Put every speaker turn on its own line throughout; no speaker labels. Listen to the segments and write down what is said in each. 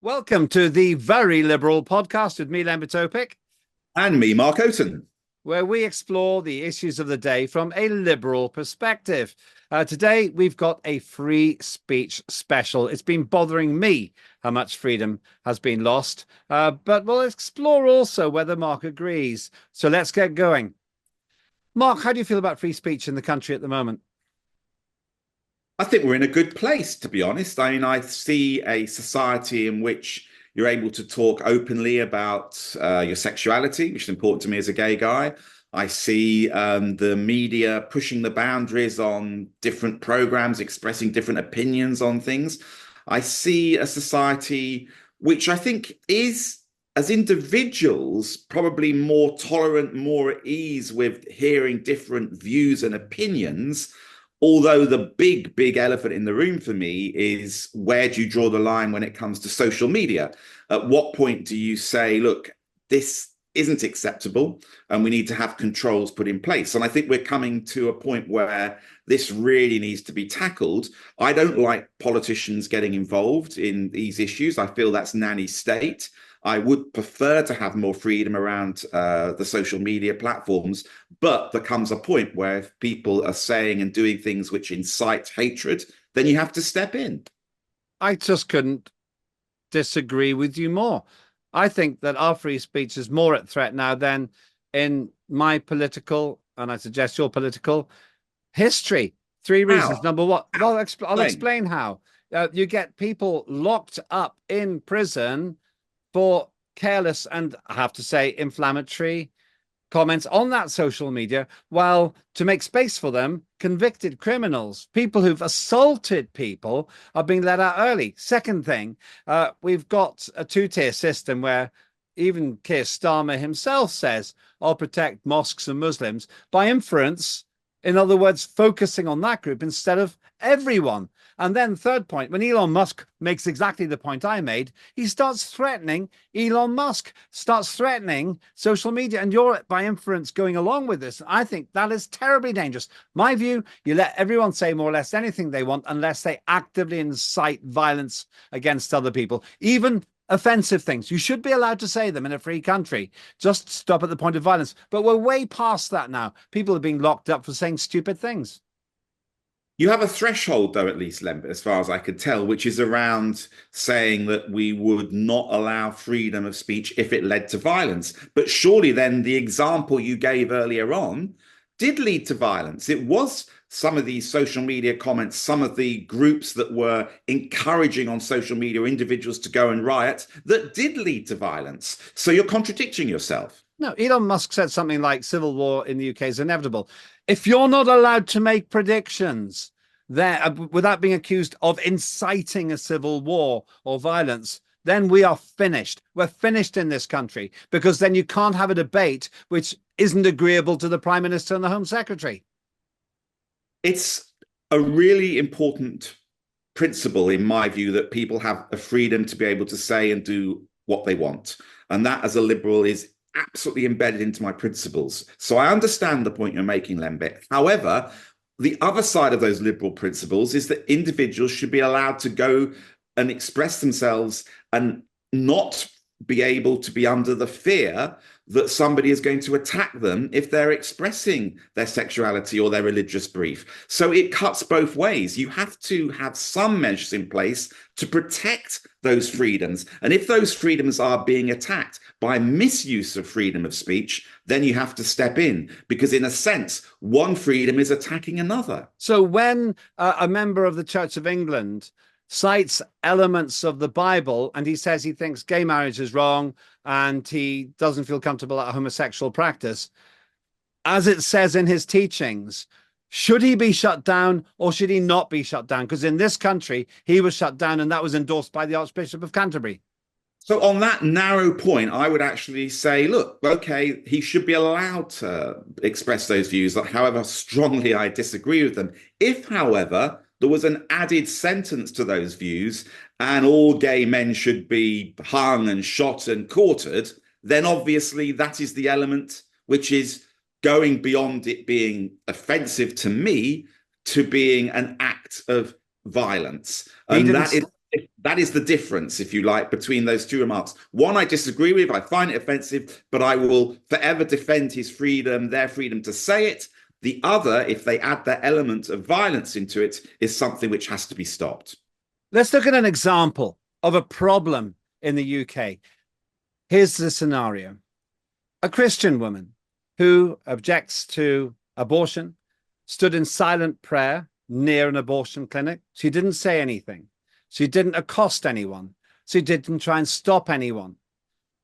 Welcome to the Very Liberal podcast with me, Lembit Topic,
And me, Mark Oaten.
where we explore the issues of the day from a liberal perspective. Today, we've got a free speech special. It's been bothering me how much freedom has been lost, but we'll explore also whether Mark agrees. So let's get going. Mark, how do you feel about free speech in the country at the moment?
I think we're in a good place, to be honest. I mean, I see a society in which you're able to talk openly about your sexuality, which is important to me as a gay guy. I see the media pushing the boundaries on different programs, expressing different opinions on things. I see a society which I think is, as individuals, probably more tolerant, more at ease with hearing different views and opinions. Although the big elephant in the room for me is, where do you draw the line when it comes to social media? At what point do you say, look, this isn't acceptable and we need to have controls put in place? And I think we're coming to a point where this really needs to be tackled. I don't like politicians getting involved in these issues. I feel that's nanny state. I would prefer to have more freedom around the social media platforms, but there comes a point where if people are saying and doing things which incite hatred, then you have to step in.
I just couldn't disagree with you more. I think that our free speech is more at threat now than in my political, and I suggest your political, history. Three reasons.
How?
Number one, well, I'll
Explain.
explain how. You get people locked up in prison for careless and, I have to say, inflammatory comments on that social media, while to make space for them, convicted criminals, people who've assaulted people, are being let out early. Second thing, we've got a two-tier system where even Keir Starmer himself says, I'll protect mosques and Muslims, by inference, in other words, focusing on that group instead of everyone. And then third point, when Elon Musk makes exactly the point I made, he starts threatening Elon Musk, starts threatening social media. And you're, by inference, going along with this. I think that is terribly dangerous. My view, you let everyone say more or less anything they want unless they actively incite violence against other people, even offensive things. You should be allowed to say them in a free country. Just stop at the point of violence. But we're way past that now. People are being locked up for saying stupid things.
You have a threshold, though, at least, Lembit, as far as I could tell, which is around saying that we would not allow freedom of speech if it led to violence. But surely then the example you gave earlier on did lead to violence. It was some of these social media comments, some of the groups that were encouraging on social media individuals to go and riot that did lead to violence. So you're contradicting yourself.
No, Elon Musk said something like civil war in the UK is inevitable. If you're not allowed to make predictions there without being accused of inciting a civil war or violence, then we are finished. We're finished in this country, because then you can't have a debate which isn't agreeable to the Prime Minister and the Home Secretary.
It's a really important principle, in my view, that people have a freedom to be able to say and do what they want. And that, as a liberal, is absolutely embedded into my principles. So I understand the point you're making, Lembit. However, the other side of those liberal principles is that individuals should be allowed to go and express themselves and not be able to be under the fear that somebody is going to attack them if they're expressing their sexuality or their religious belief. So it cuts both ways. You have to have some measures in place to protect those freedoms. And if those freedoms are being attacked by misuse of freedom of speech, then you have to step in, because in a sense, one freedom is attacking another.
So when a member of the Church of England cites elements of the Bible and he says he thinks gay marriage is wrong and he doesn't feel comfortable at homosexual practice, as it says in his teachings, should he be shut down or should he not be shut down? Because in this country, he was shut down and that was endorsed by the Archbishop of Canterbury.
So on that narrow point, I would actually say, look, okay, he should be allowed to express those views, however strongly I disagree with them. If, however, there was an added sentence to those views and all gay men should be hung and shot and quartered, then obviously that is the element which is going beyond it being offensive to me to being an act of violence. And that is That is the difference, if you like, between those two remarks. One, I disagree with, I find it offensive, but I will forever defend his freedom, their freedom to say it. The other, if they add that element of violence into it, is something which has to be stopped.
Let's look at an example of a problem in the UK. Here's the scenario. A Christian woman who objects to abortion stood in silent prayer near an abortion clinic. She didn't say anything. She didn't accost anyone. She didn't try and stop anyone.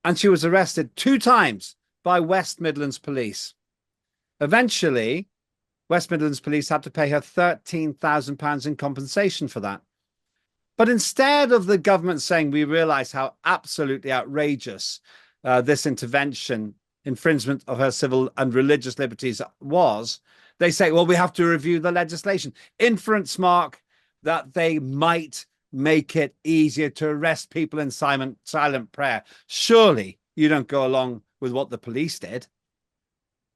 And she was arrested 2 times by West Midlands Police. Eventually, West Midlands Police had to pay her £13,000 in compensation for that. But instead of the government saying, we realise how absolutely outrageous this intervention, infringement of her civil and religious liberties was, they say, well, we have to review the legislation. Inference, Mark, that they might make it easier to arrest people in silent prayer. Surely you don't go along with what the police did.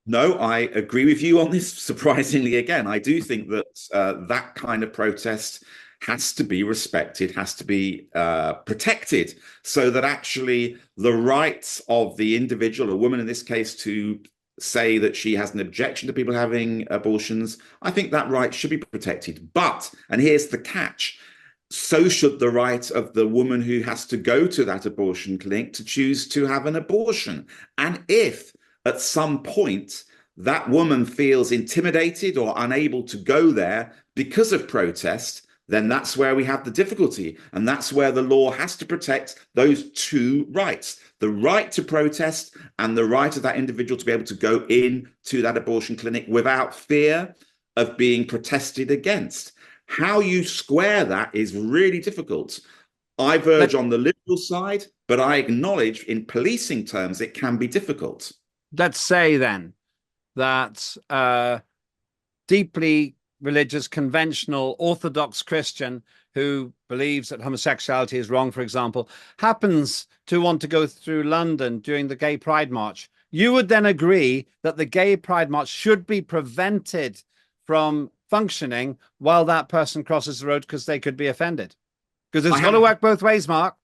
No, I agree with you on this. Surprisingly, again, I do think that that kind of protest has to be respected, has to be protected, so that actually the rights of the individual, a woman in this case, to say that she has an objection to people having abortions, I think that right should be protected. But, and here's the catch, so should the right of the woman who has to go to that abortion clinic to choose to have an abortion. And if at some point that woman feels intimidated or unable to go there because of protest, then that's where we have the difficulty. And that's where the law has to protect those two rights, the right to protest and the right of that individual to be able to go in to that abortion clinic without fear of being protested against. How you square that is really difficult. I verge on the liberal side, but I acknowledge in policing terms, it can be difficult.
Let's say then that deeply religious, conventional, orthodox Christian who believes that homosexuality is wrong, for example, happens to want to go through London during the Gay Pride March. You would then agree that the Gay Pride March should be prevented from functioning while that person crosses the road because they could be offended. Because it's got to work both ways, Mark.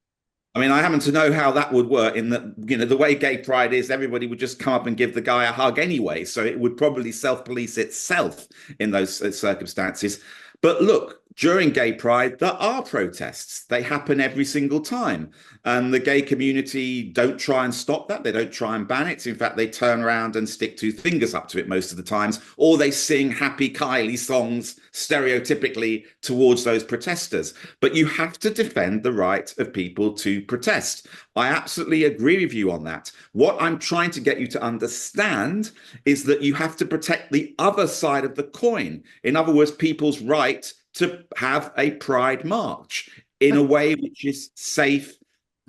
I mean, I happen to know how that would work in that, you know, the way Gay Pride is, everybody would just come up and give the guy a hug anyway. So it would probably self-police itself in those circumstances. But look, during Gay Pride, there are protests. They happen every single time. And the gay community don't try and stop that. They don't try and ban it. In fact, they turn around and stick 2 fingers up to it most of the times, or they sing Happy Kylie songs stereotypically towards those protesters. But you have to defend the right of people to protest. I absolutely agree with you on that. What I'm trying to get you to understand is that you have to protect the other side of the coin. In other words, people's right to have a pride march in a way which is safe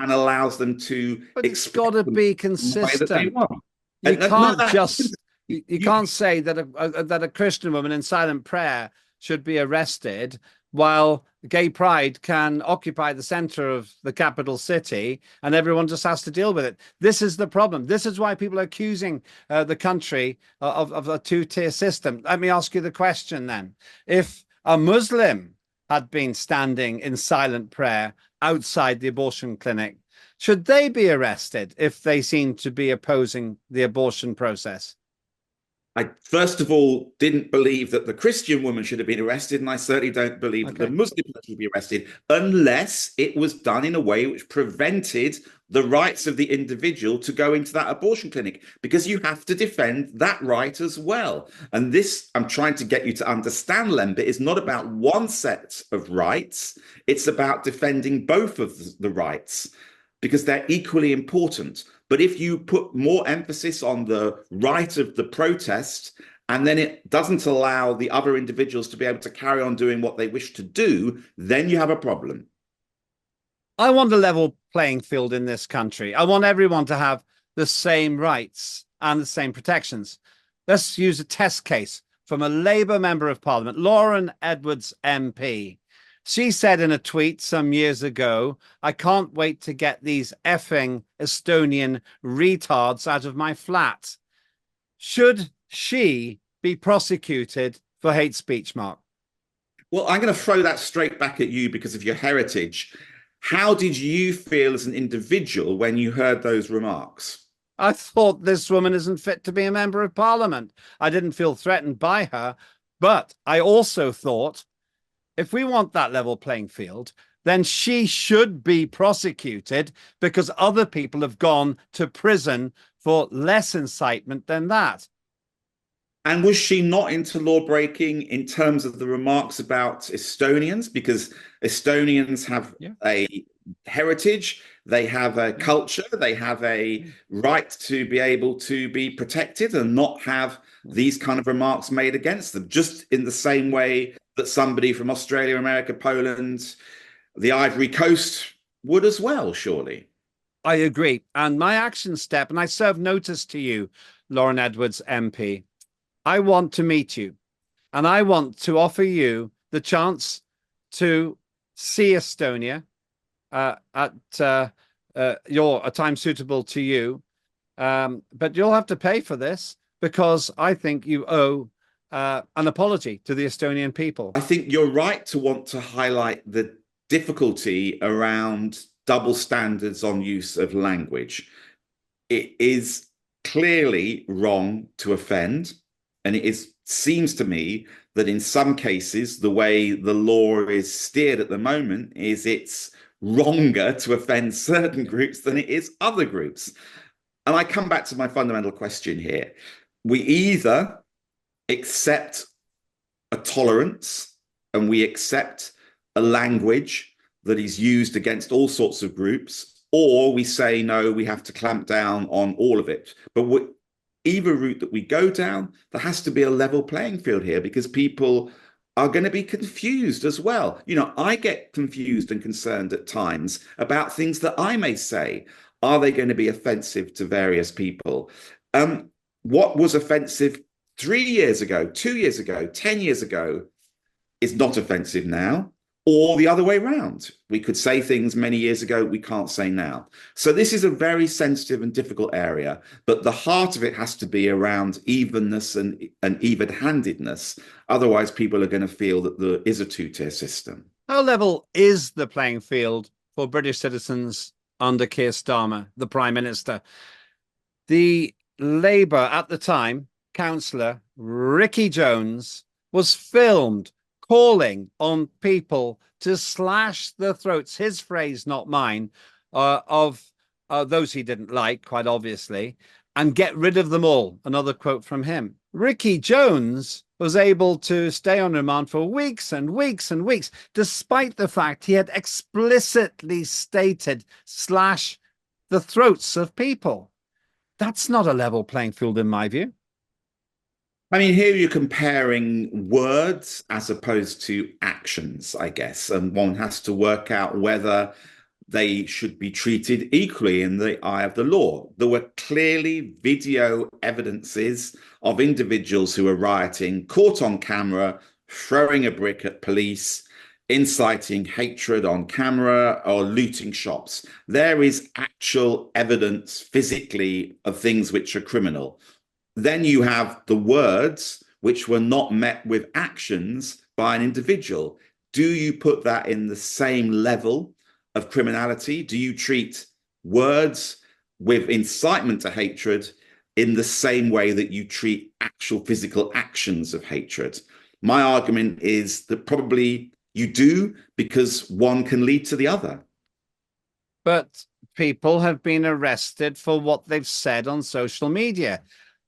and allows them to.
But it's got to be consistent. You can't say that a Christian woman in silent prayer should be arrested while gay pride can occupy the center of the capital city and everyone just has to deal with it. This is the problem. This is why people are accusing the country of a 2-tier system. Let me ask you the question then. If a Muslim had been standing in silent prayer outside the abortion clinic, should they be arrested if they seem to be opposing the abortion process?
I, first of all, didn't believe that the Christian woman should have been arrested, and I certainly don't believe that the Muslim person should be arrested unless it was done in a way which prevented the rights of the individual to go into that abortion clinic, because you have to defend that right as well. And this, I'm trying to get you to understand, Lembit, is not about one set of rights. It's about defending both of the rights, because they're equally important. But if you put more emphasis on the right of the protest, and then it doesn't allow the other individuals to be able to carry on doing what they wish to do, then you have a problem.
I want a level playing field in this country. I want everyone to have the same rights and the same protections. Let's use a test case from a Labour member of Parliament, Lauren Edwards MP. She said in a tweet some years ago, I can't wait to get these effing Estonian retards out of my flat. Should she be prosecuted for hate speech, Mark?
Well, I'm going to throw that straight back at you because of your heritage. How did you feel as an individual when you heard those remarks?
I thought this woman isn't fit to be a member of parliament. I didn't feel threatened by her, but I also thought if we want that level playing field, then she should be prosecuted because other people have gone to prison for less incitement than that.
And was she not into law breaking in terms of the remarks about Estonians? Because Estonians have a heritage, they have a culture, they have a right to be able to be protected and not have these kind of remarks made against them, just in the same way that somebody from Australia, America, Poland, the Ivory Coast would as well, surely.
I agree. And my action step, and I serve notice to you, Lauren Edwards, MP, I want to meet you and I want to offer you the chance to see Estonia at a time suitable to you. But you'll have to pay for this because I think you owe an apology to the Estonian people.
I think you're right to want to highlight the difficulty around double standards on use of language. It is clearly wrong to offend. And seems to me that in some cases, the way the law is steered at the moment is it's wronger to offend certain groups than it is other groups. And I come back to my fundamental question here. We either accept a tolerance and we accept a language that is used against all sorts of groups, or we say, no, we have to clamp down on all of it. But either route that we go down, there has to be a level playing field here because people are going to be confused as well. You know, I get confused and concerned at times about things that I may say. Are they going to be offensive to various people? What was offensive 3 years ago, 2 years ago, 10 years ago is not offensive now. Or the other way around. We could say things many years ago we can't say now. So this is a very sensitive and difficult area, but the heart of it has to be around evenness and even-handedness. Otherwise, people are going to feel that there is a two-tier system.
How level is the playing field for British citizens under Keir Starmer, the Prime Minister? The Labour, at the time, councillor Ricky Jones was filmed calling on people to slash the throats, his phrase, not mine, of those he didn't like, quite obviously, and get rid of them all. Another quote from him. Ricky Jones was able to stay on remand for weeks and weeks and weeks, despite the fact he had explicitly stated slash the throats of people. That's not a level playing field in my view.
I mean, here you're comparing words as opposed to actions, I guess, and one has to work out whether they should be treated equally in the eye of the law. There were clearly video evidences of individuals who were rioting, caught on camera, throwing a brick at police, inciting hatred on camera, or looting shops. There is actual evidence physically of things which are criminal. Then you have the words which were not met with actions by an individual. Do you put that in the same level of criminality? Do you treat words with incitement to hatred in the same way that you treat actual physical actions of hatred? My argument is that probably you do, because one can lead to the other.
But people have been arrested for what they've said on social media.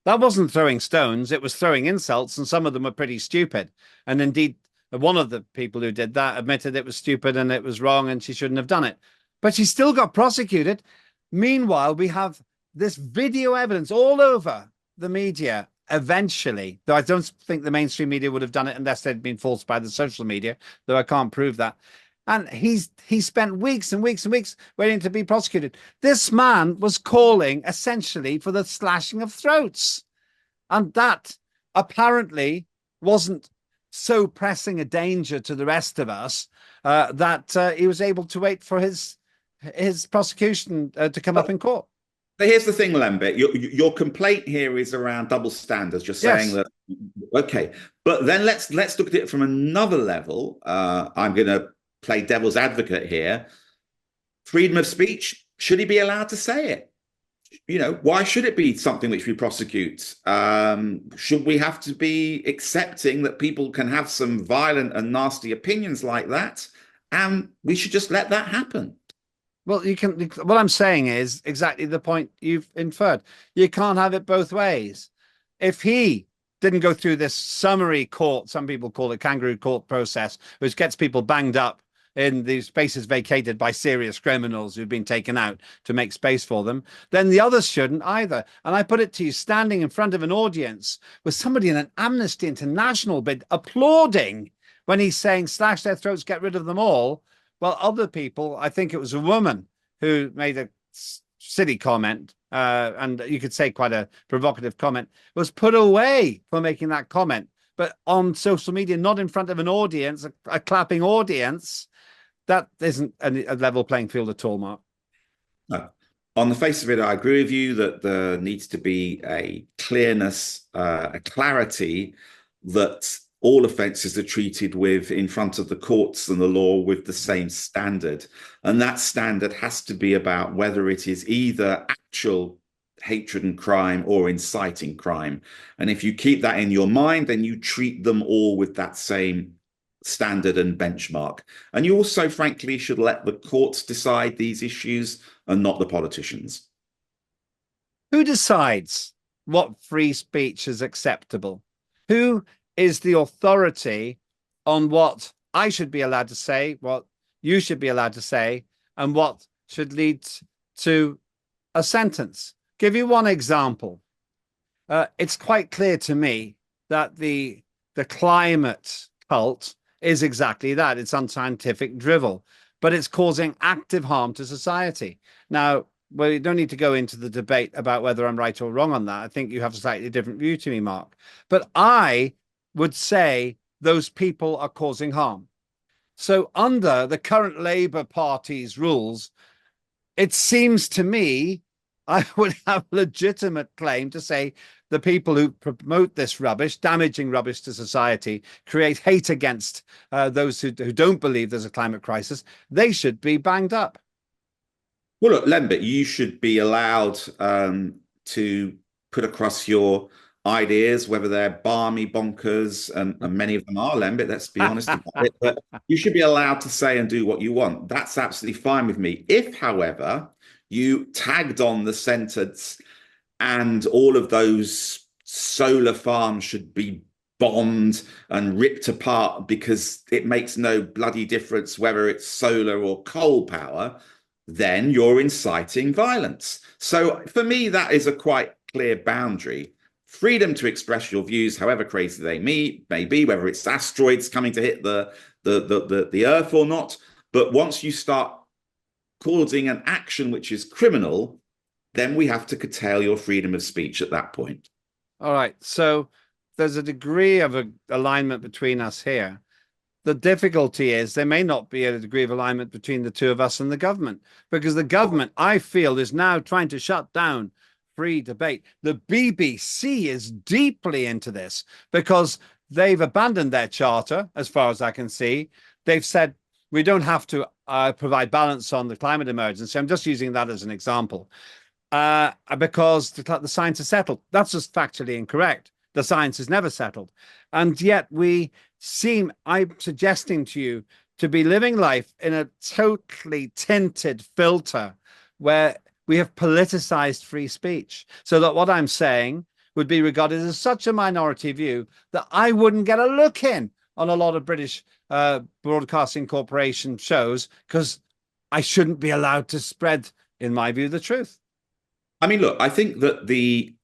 That wasn't throwing stones, it was throwing insults, and some of them were pretty stupid. And indeed, one of the people who did that admitted it was stupid and it was wrong and she shouldn't have done it. But she still got prosecuted. Meanwhile, we have this video evidence all over the media eventually, though I don't think the mainstream media would have done it unless they'd been forced by the social media, though I can't prove that. And he spent weeks and weeks and weeks waiting to be prosecuted. This man was calling essentially for the slashing of throats. And that apparently wasn't so pressing a danger to the rest of us that he was able to wait for his prosecution to come up in court.
But here's the thing, Lembit. Your complaint here is around double standards. You're saying that, okay, but then let's look at it from another level. I'm going to play devil's advocate here. freedom of speech, should he be allowed to say it? You know, why should it be something which we prosecute? Should we have to be accepting that people can have some violent and nasty opinions like that? And we should just let that happen.
Well, you can. What I'm saying is exactly the point you've inferred. You can't have it both ways. If he didn't go through this summary court, some people call it kangaroo court process, which gets people banged up in these spaces vacated by serious criminals who've been taken out to make space for them, then the others shouldn't either. And I put it to you, standing in front of an audience with somebody in an Amnesty International bid applauding when he's saying slash their throats, get rid of them all. Well, other people, I think it was a woman who made a silly comment, and you could say quite a provocative comment, was put away for making that comment. But on social media, not in front of an audience, a clapping audience, that isn't a level playing field at all, Mark.
No. On the face of it, I agree with you that there needs to be a clearness, a clarity that all offences are treated with in front of the courts and the law with the same standard. And that standard has to be about whether it is either actual hatred and crime or inciting crime. And if you keep that in your mind, then you treat them all with that same standard and benchmark. And you also, frankly, should let the courts decide these issues and not the politicians.
Who decides what free speech is acceptable? Who is the authority on what I should be allowed to say, what you should be allowed to say, and what should lead to a sentence? Give you one example. It's quite clear to me that the climate cult is exactly that. It's unscientific drivel, but it's causing active harm to society. Now, well, you don't need to go into the debate about whether I'm right or wrong on that. I think you have a slightly different view to me, Mark. But I would say those people are causing harm. So under the current Labour Party's rules, it seems to me I would have a legitimate claim to say the people who promote this rubbish, damaging rubbish to society, create hate against those who don't believe there's a climate crisis, they should be banged up.
Well, look, Lembit, you should be allowed to put across your ideas, whether they're balmy, bonkers, and many of them are, Lembit, let's be honest about it. But you should be allowed to say and do what you want. That's absolutely fine with me. If, however, you tagged on the sentence and all of those solar farms should be bombed and ripped apart because it makes no bloody difference whether it's solar or coal power, then you're inciting violence. So for me, that is a quite clear boundary. Freedom to express your views, however crazy they may be, whether it's asteroids coming to hit the Earth or not. But once you start causing an action which is criminal, then we have to curtail your freedom of speech at that point.
All right. So there's a degree of alignment between us here. The difficulty is there may not be a degree of alignment between the two of us and the government, because the government, I feel, is now trying to shut down free debate. The BBC is deeply into this because they've abandoned their charter, as far as I can see. They've said we don't have to provide balance on the climate emergency. I'm just using that as an example because the science is settled. That's just factually incorrect. The science is never settled. And yet we seem, I'm suggesting to you, to be living life in a totally tinted filter where we have politicized free speech. So that what I'm saying would be regarded as such a minority view that I wouldn't get a look in on a lot of British broadcasting corporation shows because I shouldn't be allowed to spread, in my view, the truth.
I mean, look, I think that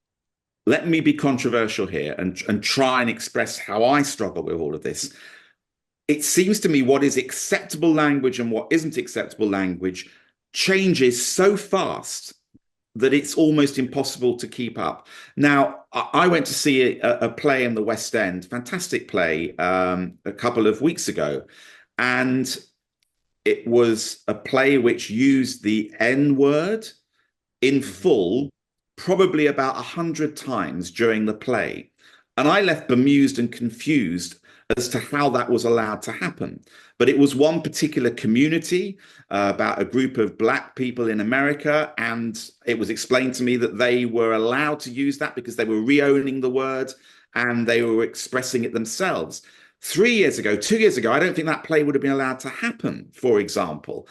let me be controversial here and try and express how I struggle with all of this. It seems to me what is acceptable language and what isn't acceptable language changes so fast that it's almost impossible to keep up. Now, I went to see a play in the West End, fantastic play, a couple of weeks ago. And it was a play which used the N word in full, probably about 100 times during the play. And I left bemused and confused as to how that was allowed to happen. But it was one particular community, about a group of Black people in America, and it was explained to me that they were allowed to use that because they were reowning the word and they were expressing it themselves. 3 years ago, 2 years ago, I don't think that play would have been allowed to happen, for example.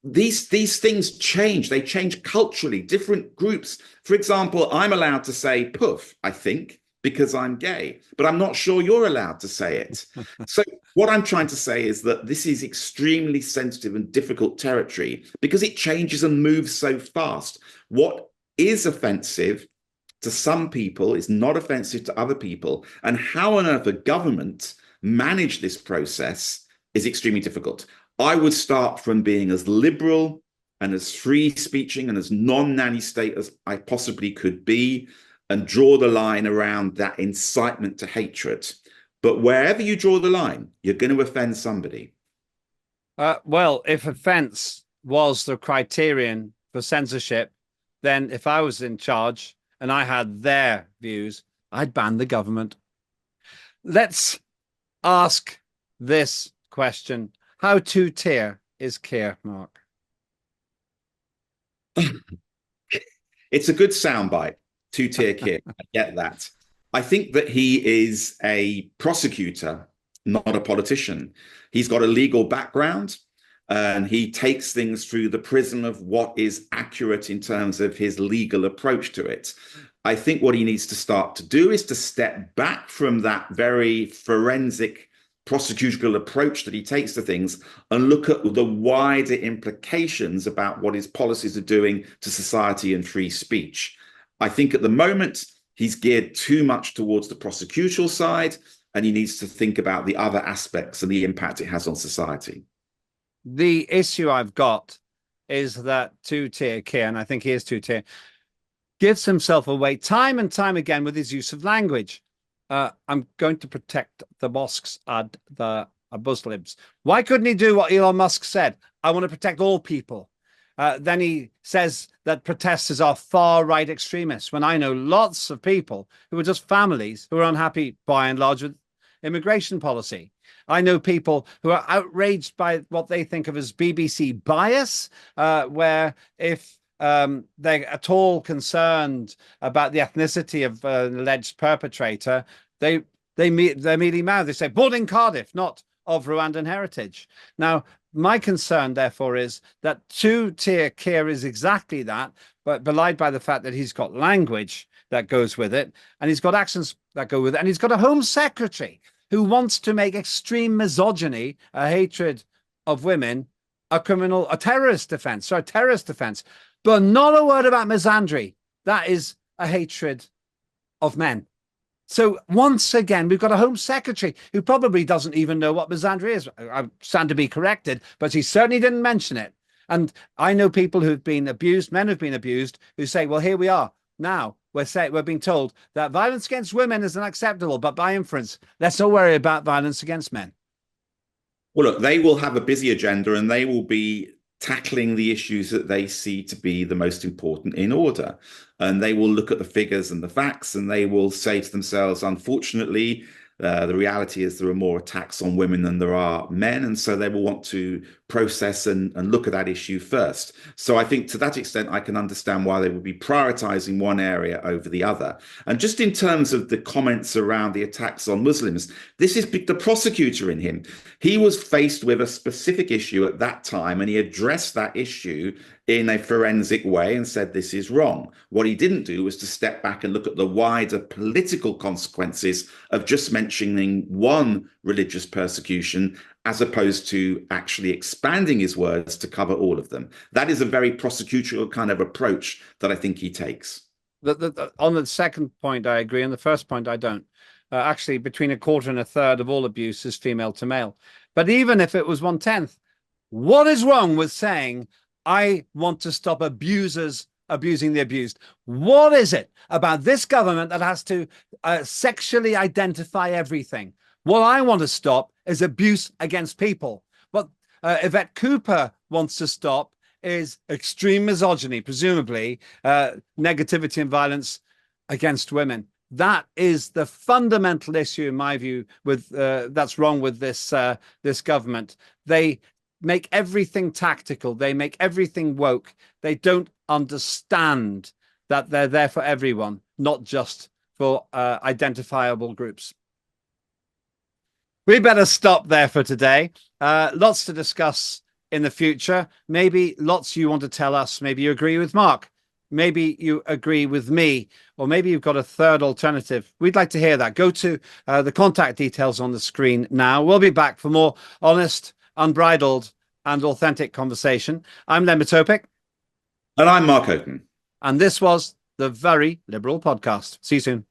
These things change. They change culturally. Different groups. For example, I'm allowed to say "puff," I think, because I'm gay, but I'm not sure you're allowed to say it. So what I'm trying to say is that this is extremely sensitive and difficult territory because it changes and moves so fast. What is offensive to some people is not offensive to other people. And how on earth a government manage this process is extremely difficult. I would start from being as liberal and as free speeching and as non-nanny state as I possibly could be, and draw the line around that incitement to hatred. But wherever you draw the line, you're going to offend somebody.
Well, if offense was the criterion for censorship, then if I was in charge and I had their views, I'd ban the government. Let's ask this question. How two-tier is Keir, Mark?
It's a good soundbite. Two-tier Keir. I get that. I think that he is a prosecutor, not a politician. He's got a legal background and he takes things through the prism of what is accurate in terms of his legal approach to it. I think what he needs to start to do is to step back from that very forensic prosecutorial approach that he takes to things and look at the wider implications about what his policies are doing to society and free speech. I think at the moment, he's geared too much towards the prosecutorial side, and he needs to think about the other aspects and the impact it has on society.
The issue I've got is that two-tier Keir, and I think he is two-tier, gives himself away time and time again with his use of language. I'm going to protect the mosques and the Muslims. Why couldn't he do what Elon Musk said? I want to protect all people. Then he says that protesters are far-right extremists, when I know lots of people who are just families who are unhappy, by and large, with immigration policy. I know people who are outraged by what they think of as BBC bias, where if they're at all concerned about the ethnicity of an alleged perpetrator, they're immediately mad. They say, born in Cardiff, not of Rwandan heritage. Now, my concern, therefore, is that two-tier Keir is exactly that, but belied by the fact that he's got language that goes with it, and he's got actions that go with it, and he's got a Home Secretary who wants to make extreme misogyny, a hatred of women, a terrorist offense, but not a word about misandry. That is a hatred of men. So once again, we've got a Home Secretary who probably doesn't even know what misandry is. I stand to be corrected, but he certainly didn't mention it. And I know people who've been abused, men who've been abused, who say, well, here we are. Now we're being told that violence against women is unacceptable, but by inference, let's not worry about violence against men.
Well, look, they will have a busy agenda and they will be tackling the issues that they see to be the most important in order. And they will look at the figures and the facts, and they will say to themselves, unfortunately, the reality is there are more attacks on women than there are men. And so they will want to process and look at that issue first. So I think to that extent, I can understand why they would be prioritizing one area over the other. And just in terms of the comments around the attacks on Muslims, this is the prosecutor in him. He was faced with a specific issue at that time, and he addressed that issue in a forensic way and said this is wrong. What he didn't do was to step back and look at the wider political consequences of just mentioning one religious persecution, as opposed to actually expanding his words to cover all of them. That is a very prosecutorial kind of approach that I think he takes.
On the second point, I agree. On the first point, I don't. Actually, between a quarter and a third of all abuse is female to male. But even if it was 1/10, what is wrong with saying, I want to stop abusers abusing the abused? What is it about this government that has to sexually identify everything? What I want to stop is abuse against people. What Yvette Cooper wants to stop is extreme misogyny, presumably negativity and violence against women. That is the fundamental issue, in my view, with that's wrong with this government. They make everything tactical. They make everything woke. They don't understand that they're there for everyone, not just for identifiable groups. We better stop there for today. Lots to discuss in the future. Maybe lots you want to tell us. Maybe you agree with Mark. Maybe you agree with me, or maybe you've got a third alternative. We'd like to hear that. Go to the contact details on the screen now. We'll be back for more honest, unbridled, and authentic conversation. I'm Len Topic.
And I'm Mark Oaten.
And this was the Very Liberal Podcast. See you soon.